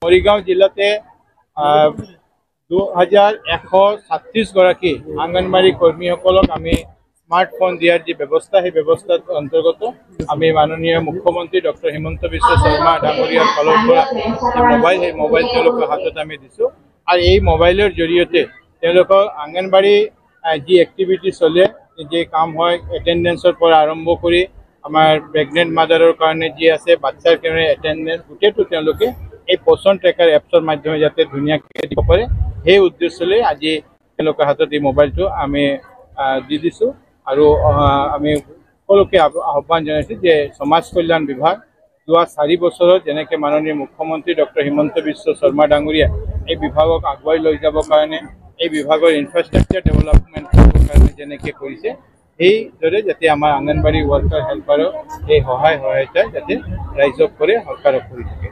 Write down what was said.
মৰিগাঁও জিলাতে 2136 গৰাকী আংগনবাড়ী কৰ্মীসকলক আমি স্মাৰ্টফোন দিয়াৰ যে ব্যৱস্থা সেই ব্যৱস্থাৰ অন্তৰ্গত আমি মাননীয় মুখ্যমন্ত্ৰী ডক্টৰ হিমন্ত বিশ্ব শৰ্মা ডাঙৰীয়াৰ ফালৰ পৰা সেই মোবাইল তেওঁলোকৰ হাতত আমি দিছোঁ আৰু এই মোবাইলৰ জৰিয়তে তেওঁলোকৰ আংগনবাড়ী যি এক্টিভিটি চলে যে কাম হয় এটেণ্ডেন্সৰ পৰা আৰম্ভ কৰি আমাৰ প্ৰেগনেন্ট মাদাৰৰ কাৰণে যি আছে বাচ্চাৰ কাৰণে এটেণ্ডেন্স গোটেইটো তেওঁলোকে এই পোষণ ট্ৰেকাৰ এপছৰ মাধ্যমে যাতে ধুনীয়াকৈ দিব পাৰে সেই উদ্দেশ্যলৈ আজি তেওঁলোকৰ হাতত এই মোবাইলটো আমি দি দিছোঁ আৰু আমি সকলোকে আহ্বান জনাইছোঁ যে সমাজ কল্যাণ বিভাগ যোৱা 4 বছৰত যেনেকৈ মাননীয় মুখ্যমন্ত্ৰী ডক্টৰ হিমন্ত বিশ্ব শৰ্মা ডাঙৰীয়া এই বিভাগক আগুৱাই লৈ যাবৰ কাৰণে এই বিভাগৰ ইনফ্ৰাষ্ট্ৰাকচাৰ ডেভেলপমেণ্ট কৰিবৰ কাৰণে যেনেকৈ কৰিছে সেইদৰে যাতে আমাৰ আংগনবাড়ী ৱৰ্কাৰ হেল্পাৰৰ এই সহায়তা যাতে ৰাইজক কৰে চৰকাৰক কৰি থাকে।